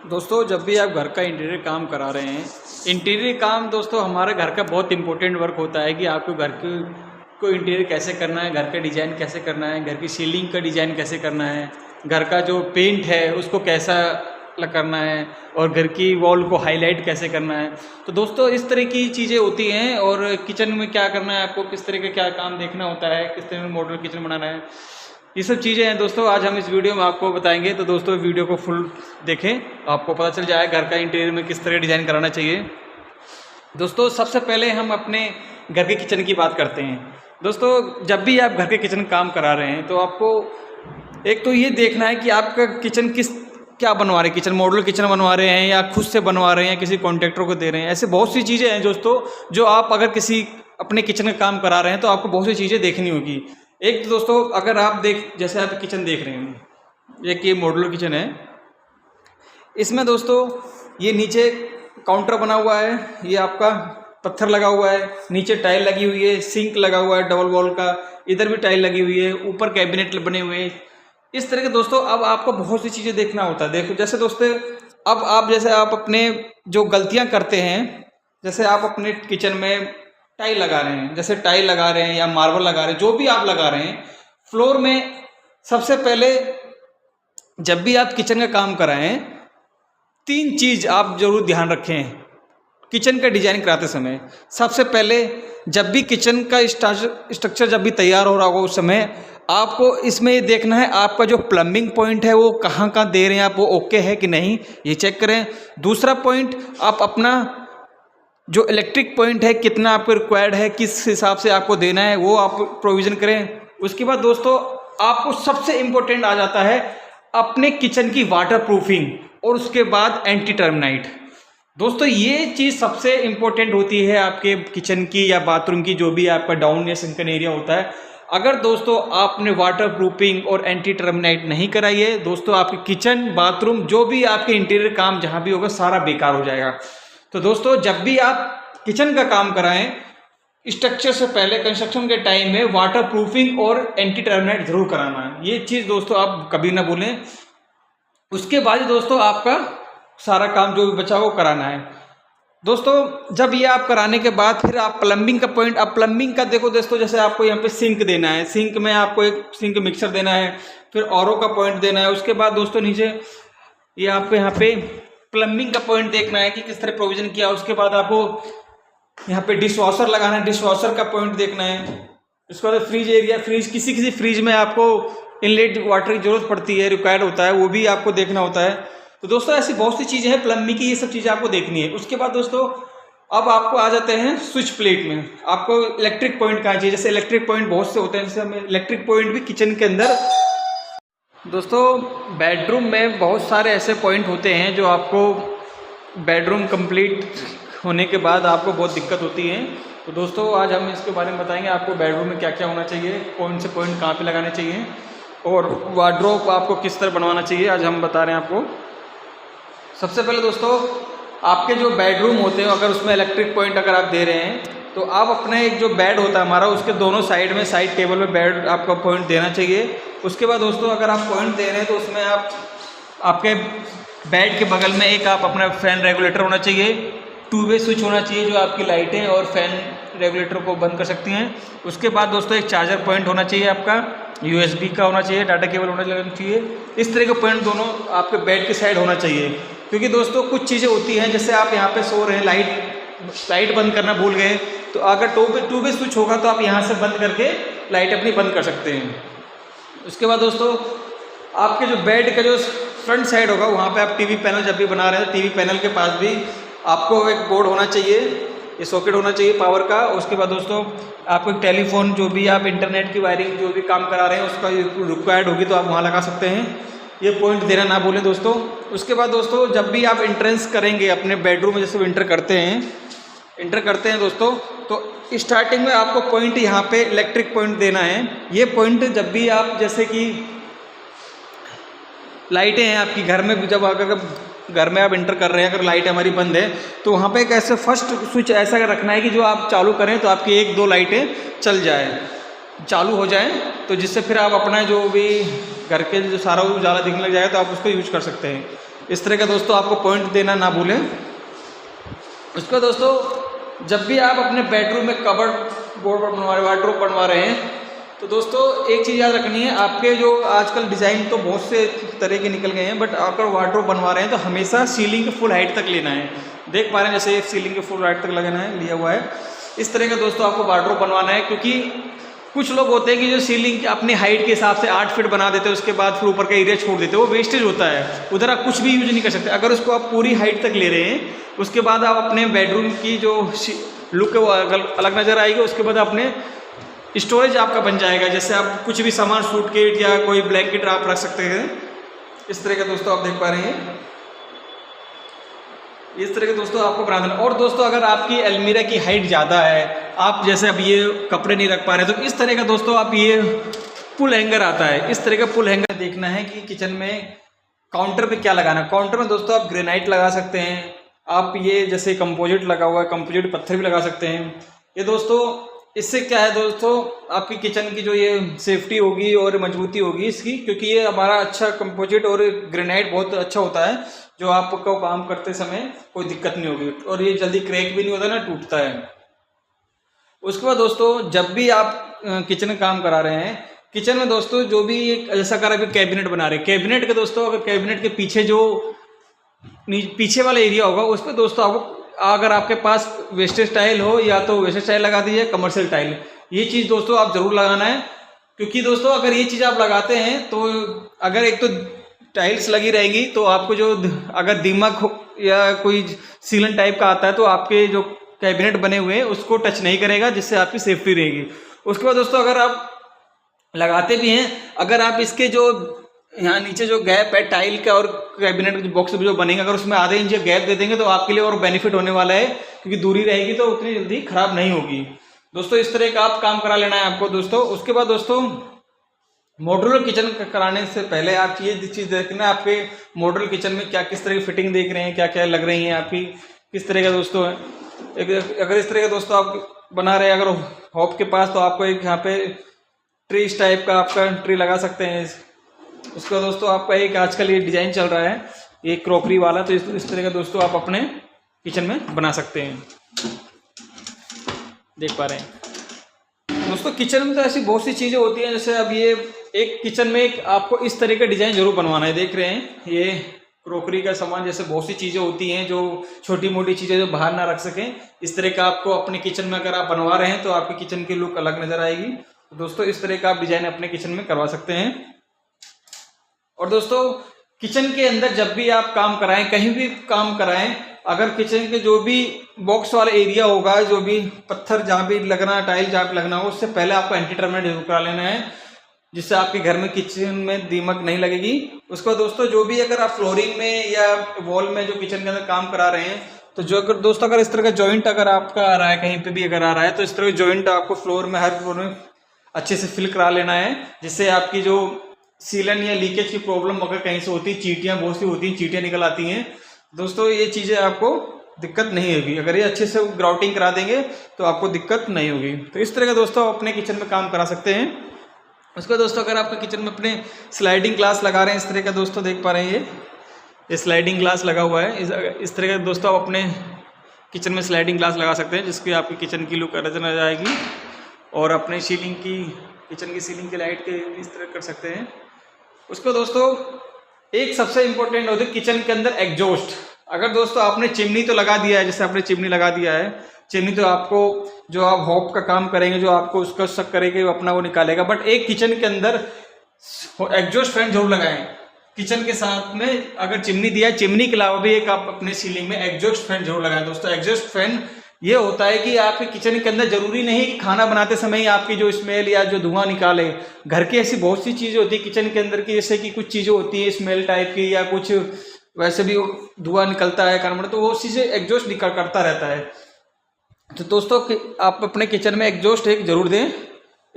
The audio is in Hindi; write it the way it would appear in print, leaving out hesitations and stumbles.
दोस्तों जब भी आप घर का इंटीरियर काम करा रहे हैं, इंटीरियर काम दोस्तों हमारे घर का बहुत इंपॉर्टेंट वर्क होता है कि आपको घर को इंटीरियर कैसे करना है, घर का डिज़ाइन कैसे करना है, घर की सीलिंग का डिज़ाइन कैसे करना है, घर का जो पेंट है उसको कैसा करना है और घर की वॉल को हाईलाइट कैसे करना है। तो दोस्तों इस तरह की चीज़ें होती हैं और किचन में क्या करना है, आपको किस तरह का क्या काम देखना होता है, किस तरह मॉडल किचन बनाना है, ये सब चीज़ें हैं दोस्तों आज हम इस वीडियो में आपको बताएंगे। तो दोस्तों वीडियो को फुल देखें, आपको पता चल जाएगा घर का इंटीरियर में किस तरह डिज़ाइन कराना चाहिए। दोस्तों सबसे पहले हम अपने घर के किचन की बात करते हैं। दोस्तों जब भी आप घर के किचन काम करा रहे हैं तो आपको एक तो ये देखना है कि आपका किचन क्या बनवा रहे हैं, किचन मॉडल किचन बनवा रहे हैं या खुद से बनवा रहे हैं या किसी कॉन्ट्रैक्टर को दे रहे हैं। ऐसे बहुत सी चीज़ें हैं दोस्तों जो आप अगर किसी अपने किचन का काम करा रहे हैं तो आपको बहुत सी चीज़ें देखनी होगी। एक तो दोस्तों अगर आप जैसे आप किचन देख रहे हैं, एक ये मॉड्यूलर किचन है, इसमें दोस्तों ये नीचे काउंटर बना हुआ है, ये आपका पत्थर लगा हुआ है, नीचे टाइल लगी हुई है, सिंक लगा हुआ है डबल वॉल का, इधर भी टाइल लगी हुई है, ऊपर कैबिनेट बने हुए हैं। इस तरह के दोस्तों अब आपको बहुत सी चीज़ें देखना होता है। देखो जैसे दोस्तों अब आप अपने जो गलतियां करते हैं, जैसे आप अपने किचन में टाइल लगा रहे हैं, जैसे टाइल लगा रहे हैं या मार्बल लगा रहे हैं, जो भी आप लगा रहे हैं फ्लोर में, सबसे पहले जब भी आप किचन का काम कराएं 3 चीज़ आप जरूर ध्यान रखें किचन का डिजाइन कराते समय। सबसे पहले जब भी किचन का स्ट्रक्चर जब भी तैयार हो रहा होगा उस समय आपको इसमें ये देखना है आपका जो प्लम्बिंग पॉइंट है वो कहाँ दे रहे हैं आप, वो ओके है कि नहीं, ये चेक करें। दूसरा पॉइंट, आप अपना जो इलेक्ट्रिक पॉइंट है कितना आपको रिक्वायर्ड है, किस हिसाब से आपको देना है, वो आप प्रोविज़न करें। उसके बाद दोस्तों आपको सबसे इम्पोर्टेंट आ जाता है अपने किचन की वाटर प्रूफिंग और उसके बाद एंटी टर्मिनाइट। दोस्तों ये चीज़ सबसे इम्पोर्टेंट होती है आपके किचन की या बाथरूम की, जो भी आपका डाउन या सिंकन एरिया होता है। अगर दोस्तों आपने वाटर प्रूफिंग और एंटी टर्मिनाइट नहीं कराई है दोस्तों, आपके किचन बाथरूम जो भी आपके इंटीरियर काम जहाँ भी होगा सारा बेकार हो जाएगा। तो दोस्तों जब भी आप किचन का काम कराएं स्ट्रक्चर से पहले कंस्ट्रक्शन के टाइम में वाटर प्रूफिंग और एंटी टर्मिनाइट जरूर कराना है। ये चीज़ दोस्तों आप कभी ना भूलें। उसके बाद दोस्तों आपका सारा काम जो भी बचा वो कराना है। दोस्तों जब ये आप कराने के बाद फिर आप प्लम्बिंग का पॉइंट, आप प्लम्बिंग का देखो दोस्तों, जैसे आपको यहाँ पे सिंक देना है, सिंक में आपको एक सिंक मिक्सर देना है, फिर औरों का पॉइंट देना है। उसके बाद दोस्तों नीचे ये आपको यहाँ पे प्लम्बिंग का पॉइंट देखना है कि किस तरह प्रोविजन किया। उसके बाद आपको यहाँ पे डिश वॉशर लगाना है, डिश वॉशर का पॉइंट देखना है। उसके बाद फ्रिज एरिया, फ्रिज किसी फ्रिज में आपको इनलेट वाटर की जरूरत पड़ती है, रिक्वायर्ड होता है, वो भी आपको देखना होता है। तो दोस्तों ऐसी बहुत सी चीज़ें हैं प्लम्बिंग की, ये सब चीज़ें आपको देखनी है। उसके बाद दोस्तों अब आपको आ जाते हैं स्विच प्लेट में। आपको इलेक्ट्रिक पॉइंट कहाँ चाहिए, जैसे इलेक्ट्रिक पॉइंट बहुत से होते हैं, जैसे हमें इलेक्ट्रिक पॉइंट भी किचन के अंदर। दोस्तों बेडरूम में बहुत सारे ऐसे पॉइंट होते हैं जो आपको बेडरूम कंप्लीट होने के बाद आपको बहुत दिक्कत होती है। तो दोस्तों आज हम इसके बारे में बताएंगे आपको बेडरूम में क्या क्या होना चाहिए, कौन से पॉइंट कहाँ पे लगाने चाहिए और वार्डरोब आपको किस तरह बनवाना चाहिए, आज हम बता रहे हैं आपको। सबसे पहले दोस्तों आपके जो बेडरूम होते हैं अगर उसमें इलेक्ट्रिक पॉइंट अगर आप दे रहे हैं तो आप अपने एक जो बेड होता है हमारा उसके दोनों साइड में, साइड टेबल में बेड आपका पॉइंट देना चाहिए। उसके बाद दोस्तों अगर आप पॉइंट दे रहे हैं तो उसमें आपके बेड के बगल में एक आप अपना फैन रेगुलेटर होना चाहिए, 2 वे स्विच होना चाहिए जो आपकी लाइटें और फैन रेगुलेटर को बंद कर सकती हैं। उसके बाद दोस्तों एक चार्जर पॉइंट होना चाहिए, आपका USB का होना चाहिए, डाटा केबल होना चाहिए। इस तरह के पॉइंट दोनों आपके बेड की साइड होना चाहिए। क्योंकि दोस्तों कुछ चीज़ें होती हैं, जैसे आप यहाँ पे सो रहे हैं, लाइट बंद करना भूल गए, तो अगर 2 वे स्विच होगा तो आप यहाँ से बंद करके लाइट अपनी बंद कर सकते हैं। उसके बाद दोस्तों आपके जो बेड का जो फ्रंट साइड होगा वहाँ पे आप टीवी पैनल जब भी बना रहे हैं टीवी पैनल के पास भी आपको एक बोर्ड होना चाहिए, ये सॉकेट होना चाहिए पावर का। उसके बाद दोस्तों आपको एक टेलीफोन, जो भी आप इंटरनेट की वायरिंग जो भी काम करा रहे हैं उसका रिक्वायर्ड होगी तो आप वहाँ लगा सकते हैं। ये पॉइंट देना ना भूलें दोस्तों। उसके बाद दोस्तों जब भी आप एंट्रेंस करेंगे अपने बेडरूम में, जैसे इंटर करते हैं दोस्तों, तो स्टार्टिंग में आपको पॉइंट यहाँ पे इलेक्ट्रिक पॉइंट देना है। ये पॉइंट जब भी आप, जैसे कि लाइटें हैं आपकी घर में, जब अगर घर में आप इंटर कर रहे हैं अगर लाइट हमारी बंद है तो वहाँ पे एक ऐसे फर्स्ट स्विच ऐसा रखना है कि जो आप चालू करें तो आपकी 1-2 लाइटें चल जाए, चालू हो जाए, तो जिससे फिर आप अपना जो भी घर के जो सारा उजाला दिखने लग जाएगा तो आप उसको यूज कर सकते हैं। इस तरह का दोस्तों आपको पॉइंट देना ना भूलें। उसका दोस्तों जब भी आप अपने बेडरूम में कबर्ड बोर्ड बनवा रहे, वार्डरोब बनवा रहे हैं, तो दोस्तों एक चीज़ याद रखनी है, आपके जो आजकल डिज़ाइन तो बहुत से तरह के निकल गए हैं, बट अगर वार्डरोब बनवा रहे हैं तो हमेशा सीलिंग के फुल हाइट तक लेना है। देख पा रहे हैं जैसे सीलिंग के फुल हाइट तक लगाना है, लिया हुआ है। इस तरह का दोस्तों आपको वार्डरोब बनवाना है, क्योंकि कुछ लोग होते हैं कि जो सीलिंग अपनी हाइट के हिसाब से 8 फीट बना देते हैं, उसके बाद फिर ऊपर का एरिया छोड़ देते हैं, वो वेस्टेज होता है, उधर आप कुछ भी यूज नहीं कर सकते। अगर उसको आप पूरी हाइट तक ले रहे हैं, उसके बाद आप अपने बेडरूम की जो लुक है वो अलग नज़र आएगी। उसके बाद अपने स्टोरेज आपका बन जाएगा, जैसे आप कुछ भी सामान, सूटकेस या कोई ब्लैंकेट आप रख सकते हैं। इस तरह का दोस्तों आप देख पा रहे हैं, इस तरह के दोस्तों आपको बना देना। और दोस्तों अगर आपकी अलमीरा की हाइट ज़्यादा है, आप जैसे अब ये कपड़े नहीं रख पा रहे, तो इस तरह का दोस्तों आप ये पुल हैंगर आता है, इस तरह का पुल हैंगर देखना है कि किचन में काउंटर पे क्या लगाना है। काउंटर में दोस्तों आप ग्रेनाइट लगा सकते हैं, आप ये जैसे कंपोजिट लगा हुआ है, कंपोजिट पत्थर भी लगा सकते हैं। ये दोस्तों इससे क्या है दोस्तों, आपकी किचन की जो ये सेफ्टी होगी और मजबूती होगी इसकी, क्योंकि ये हमारा अच्छा कंपोजिट और ग्रेनाइट बहुत अच्छा होता है, जो आपको काम करते समय कोई दिक्कत नहीं होगी, और ये जल्दी क्रैक भी नहीं होता ना, टूटता है। उसके बाद दोस्तों जब भी आप किचन में काम करा रहे हैं, किचन में दोस्तों जो भी एक जैसा कर अभी कैबिनेट बना रहे हैं, कैबिनेट के दोस्तों अगर कैबिनेट के पीछे जो पीछे वाला एरिया होगा, उस पर दोस्तों आपको, अगर आपके पास वेस्टेज टाइल हो या तो वेस्टेज टाइल लगा दीजिए, कमर्शियल टाइल, ये चीज़ दोस्तों आप जरूर लगाना है। क्योंकि दोस्तों अगर ये चीज़ आप लगाते हैं तो अगर एक तो टाइल्स लगी रहेगी, तो आपको जो अगर दीमक या कोई सीलन टाइप का आता है तो आपके जो कैबिनेट बने हुए हैं उसको टच नहीं करेगा, जिससे आपकी सेफ्टी रहेगी। उसके बाद दोस्तों अगर आप लगाते भी हैं, अगर आप इसके जो यहाँ नीचे जो गैप है टाइल का और कैबिनेट बॉक्स जो बनेगा, अगर उसमें आधे इंच गैप दे देंगे तो आपके लिए और बेनिफिट होने वाला है, क्योंकि दूरी रहेगी तो उतनी जल्दी खराब नहीं होगी। दोस्तों इस तरह का आप काम करा लेना है आपको दोस्तों। उसके बाद दोस्तों मॉड्यूलर किचन कराने से पहले आप ये चीज़ देखना, आपके मॉड्यूलर किचन में क्या किस तरह की फिटिंग देख रहे हैं, क्या क्या लग रही हैं आपकी, किस तरह का दोस्तों है। अगर इस तरह का दोस्तों आप बना रहे हैं अगर हॉप के पास, तो आपको एक यहाँ पे ट्री टाइप का आपका ट्री लगा सकते हैं। उसका दोस्तों आपका एक आजकल ये डिज़ाइन चल रहा है, ये क्रॉकरी वाला, तो इस तरह का दोस्तों आप अपने किचन में बना सकते हैं। देख पा रहे हैं दोस्तों, किचन में तो ऐसी बहुत सी चीज़ें होती हैं, जैसे अब ये एक किचन में एक आपको इस तरह का डिज़ाइन जरूर बनवाना है। देख रहे हैं ये क्रॉकरी का सामान, जैसे बहुत सी चीज़ें होती हैं जो छोटी मोटी चीज़ें जो बाहर ना रख सकें, इस तरह का आपको अपने किचन में अगर आप बनवा रहे हैं तो आपकी किचन की लुक अलग नज़र आएगी। तो दोस्तों इस तरह का आप डिज़ाइन अपने किचन में करवा सकते हैं। और दोस्तों किचन के अंदर जब भी आप काम कराएं, कहीं भी काम कराएं, अगर किचन के जो भी बॉक्स वाला एरिया होगा, जो भी पत्थर जहाँ भी लगना, टाइल जहाँ भी लगना हो, उससे पहले आपको एंटी टर्मिनेट जरूर करा लेना है, जिससे आपके घर में किचन में दीमक नहीं लगेगी। उसके बाद दोस्तों जो भी अगर आप फ्लोरिंग में या वॉल में जो किचन के अंदर काम करा रहे हैं, तो जो अगर दोस्तों अगर इस तरह का जॉइंट अगर आपका आ रहा है, कहीं पे भी अगर आ रहा है, तो इस तरह का जॉइंट आपको फ्लोर में, हर फ्लोर में अच्छे से फिल करा लेना है, जिससे आपकी जो सीलन या लीकेज की प्रॉब्लम अगर कहीं से होती है, चींटियाँ बहुत सी होती हैं, चींटियाँ निकल आती हैं दोस्तों, ये चीज़ें आपको दिक्कत नहीं होगी। अगर ये अच्छे से ग्राउटिंग करा देंगे तो आपको दिक्कत नहीं होगी। तो इस तरह का दोस्तों अपने किचन में काम करा सकते हैं। उसका दोस्तों अगर आपके किचन में अपने स्लाइडिंग ग्लास लगा रहे हैं, इस तरह का दोस्तों देख पा रहे हैं ये स्लाइडिंग ग्लास लगा हुआ है, इस तरह का दोस्तों आप अपने किचन में स्लाइडिंग ग्लास लगा सकते हैं, जिसकी आपकी किचन की लुक नजर आ जाएगी। और अपने सीलिंग की, किचन की सीलिंग की लाइट के इस तरह कर सकते हैं। उसको दोस्तों एक सबसे इम्पोर्टेंट होती है किचन के अंदर एग्जॉस्ट। अगर दोस्तों आपने चिमनी तो लगा दिया है, जैसे आपने चिमनी लगा दिया है, चिमनी तो आपको जो आप हॉप का काम करेंगे, जो आपको उसका शक करेंगे वो अपना वो निकालेगा, बट एक किचन के अंदर एग्जॉस्ट फैन जरूर लगाएं। किचन के साथ में अगर चिमनी दिया है, चिमनी के अलावा भी एक आप अपने सीलिंग में एग्जॉस्ट फैन जरूर लगाएं दोस्तों। एग्जॉस्ट फैन ये होता है कि आपके किचन के अंदर जरूरी नहीं कि खाना बनाते समय ही आपकी जो स्मेल या जो धुआं निकाले। घर की ऐसी बहुत सी चीज़ें होती है किचन के अंदर की, जैसे कि कुछ चीज़ें होती है स्मेल टाइप की, या कुछ वैसे भी धुआं निकलता है कार्बन, तो वो चीज़ें एग्जॉस्ट निकल करता रहता है। तो दोस्तों आप अपने किचन में एग्जॉस्ट एक जरूर दें।